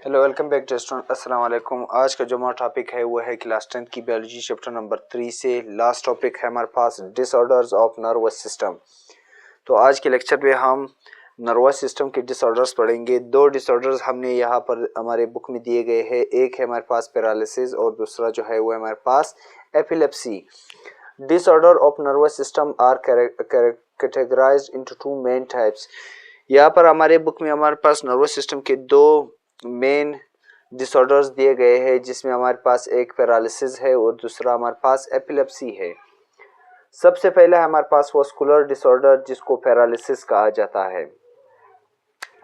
Hello welcome back to student. अस्सलाम वालेकुम। आज का जो हमारा टॉपिक है वो है क्लास 10 की बायोलॉजी चैप्टर नंबर 3 से लास्ट टॉपिक है हमारे पास डिसऑर्डर्स ऑफ नर्वस सिस्टम। तो आज के लेक्चर में हम नर्वस सिस्टम के डिसऑर्डर्स पढ़ेंगे। दो डिसऑर्डर्स हमने यहाँ पर हमारे बुक में दिए गए हैं। एक है हमारे पास पैरालिसिस और दूसरा जो है वो है हमारे पास epilepsy. Disorder of nervous system are categorized into two main types. यहाँ पर हमारे बुक में हमारे पास नर्वस सिस्टम के दो मेन डिसऑर्डर्स दिए गए हैं, जिसमें हमारे पास एक पैरालिसिस है और दूसरा हमारे पास एपिलेप्सी है। सबसे पहले हमारे पास वास्कुलर डिसऑर्डर जिसको पैरालिसिस कहा जाता है।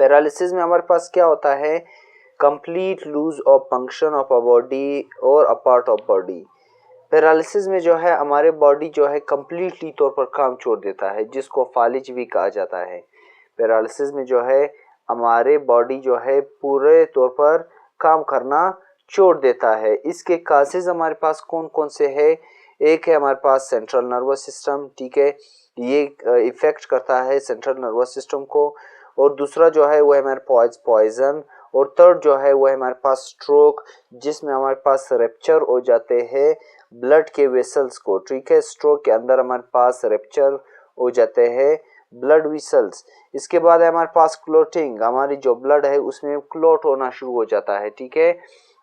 पैरालिसिस में हमारे पास क्या होता है? Complete loss of function of a body और a part of body. Paralysis में जो है हमारे बॉडी जो है कंप्लीटली तौर पर काम छोड़ देता है, जिसको फालिज भी कहा जाता है। पैरालिसिस में जो है हमारे बॉडी जो है पूरे तौर पर काम करना छोड़ देता है। इसके काजेज हमारे पास कौन कौन से हैं? एक है हमारे पास सेंट्रल नर्वस सिस्टम, ठीक है, ये इफेक्ट करता है सेंट्रल नर्वस सिस्टम को। और दूसरा जो है वो है हमारे पॉइजन। और थर्ड जो है वो है हमारे पास स्ट्रोक, जिसमें हमारे पास रेप्चर हो जाते हैं ब्लड के वेसल्स को, ठीक है। स्ट्रोक के अंदर हमारे पास रेप्चर हो जाते हैं ब्लड वेसल्स। इसके बाद है हमारे पास क्लोटिंग, हमारी जो ब्लड है उसमें क्लोट होना शुरू हो जाता है, ठीक है।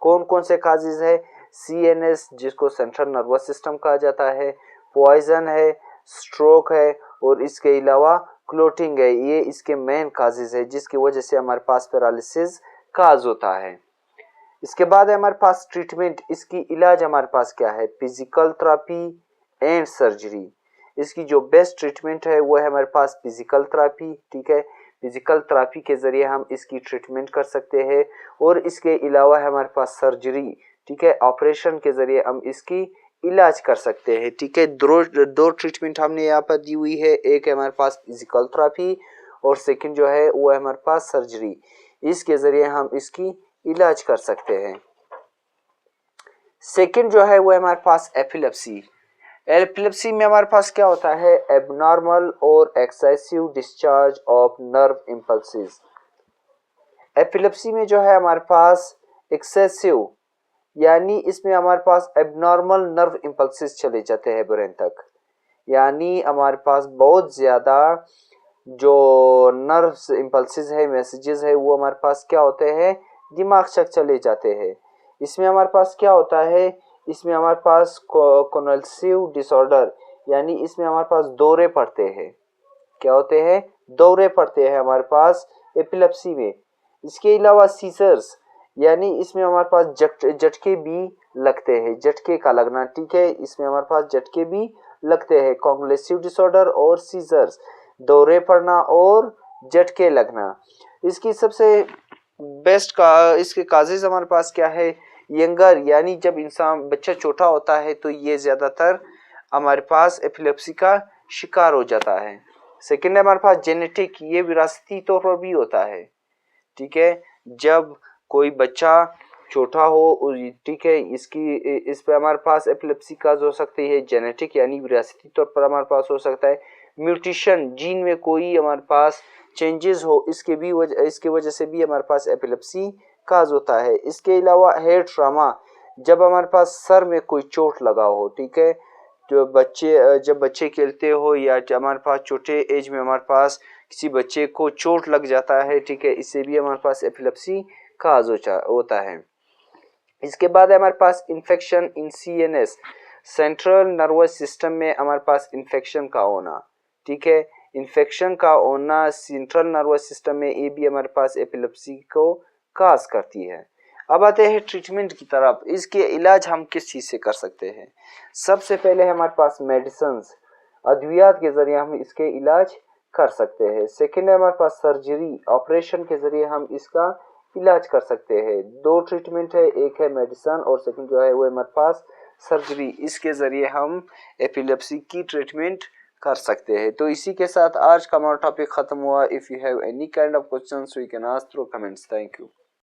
कौन कौन से काजेज है? सीएनएस जिसको सेंट्रल नर्वस सिस्टम कहा जाता है, पॉइजन है, स्ट्रोक है और इसके अलावा क्लोटिंग है। ये इसके मेन काजेज है जिसकी वजह से हमारे पास पैरालिसिस काज होता है। इसके बाद है हमारे पास ट्रीटमेंट। इसकी इलाज हमारे पास क्या है? Physical therapy and surgery. इसकी जो बेस्ट ट्रीटमेंट है वो है हमारे पास फिजिकल थेरेपी, ठीक है। फिजिकल थेरेपी के जरिए हम इसकी ट्रीटमेंट कर सकते हैं। और इसके अलावा है हमारे पास सर्जरी, ठीक है, ऑपरेशन के जरिए हम इसकी इलाज कर सकते हैं, ठीक है। दो ट्रीटमेंट हमने यहाँ पर दी हुई है। एक है हमारे पास फिजिकल थेरेपी और सेकंड जो है वो है हमारे पास सर्जरी। इसके जरिए हम इसकी इलाज कर सकते हैं। सेकंड जो है वो है हमारे पास एपिलेप्सी। एपिलेप्सी में हमारे पास क्या होता है? एबनॉर्मल और excessive discharge of nerve impulses. Epilepsy में जो है हमारे पास एक्सेसिव यानी इसमें हमारे पास एबनॉर्मल नर्व इंपल्सेस चले जाते हैं ब्रेन तक, यानी हमारे पास बहुत ज्यादा जो नर्व इंपल्सेस है, मैसेजेस है, वो हमारे पास क्या होते हैं? दिमाग तक चले जाते हैं। इसमें हमारे पास क्या होता है? इसमें हमारे पास कॉन्वल्सिव डिसऑर्डर, यानी इसमें हमारे पास दौरे पड़ते हैं। क्या होते हैं? दौरे पड़ते हैं हमारे पास एपिलेप्सी में। इसके अलावा सीजर्स, यानी इसमें हमारे पास झटके भी लगते हैं, झटके का लगना, ठीक है। इसमें हमारे पास झटके भी लगते हैं। कॉन्वल्सिव डिसऑर्डर और सीजर्स, दौरे पड़ना और झटके लगना। इसकी सबसे बेस्ट का इसके काजेज हमारे पास क्या है? यंगर, यानी जब इंसान बच्चा छोटा होता है तो ये ज्यादातर हमारे पास एपिलेप्सी का शिकार हो जाता है। सेकेंड है हमारे पास जेनेटिक, ये विरासती तौर पर भी होता है, ठीक है। जब कोई बच्चा छोटा हो, ठीक है, इस पे हमारे पास एपिलेप्सी काज हो सकती है। जेनेटिक यानी विरासती तौर पर हमारे पास हो सकता है। म्यूटेशन, जीन में कोई हमारे पास चेंजेस हो, इसके वजह से भी हमारे पास एपिलेप्सी काज होता है। इसके अलावा हेड ट्रॉमा, जब हमारे पास सर में कोई चोट लगा हो, ठीक है, जब बच्चे खेलते हो या हमारे पास छोटे एज में हमारे पास किसी बच्चे को चोट लग जाता है, ठीक है, इससे भी हमारे पास एपिलेप्सी काज होता है। इसके बाद है हमारे पास infection in CNS, central nervous system में हमारे पास इन्फेक्शन का होना, ठीक है। इन्फेक्शन का होना सेंट्रल नर्वस सिस्टम में, ये भी हमारे पास एपिलेप्सी को काज करती है। अब आते हैं ट्रीटमेंट की तरफ। इसके इलाज हम किस चीज से कर सकते हैं? सबसे पहले हमारे पास मेडिसिन्स, अद्वियात के जरिए हम इसके इलाज कर सकते हैं। सेकेंड है हमारे पास सर्जरी, ऑपरेशन के जरिए हम इसका इलाज कर सकते हैं। दो ट्रीटमेंट है, एक है मेडिसिन और सेकंड जो है वो हमारे पास सर्जरी। इसके जरिए हम एपिलेप्सी की ट्रीटमेंट कर सकते हैं। तो इसी के साथ आज का हमारा टॉपिक खत्म हुआ। If you have any kind of questions you can ask through comments. Thank you.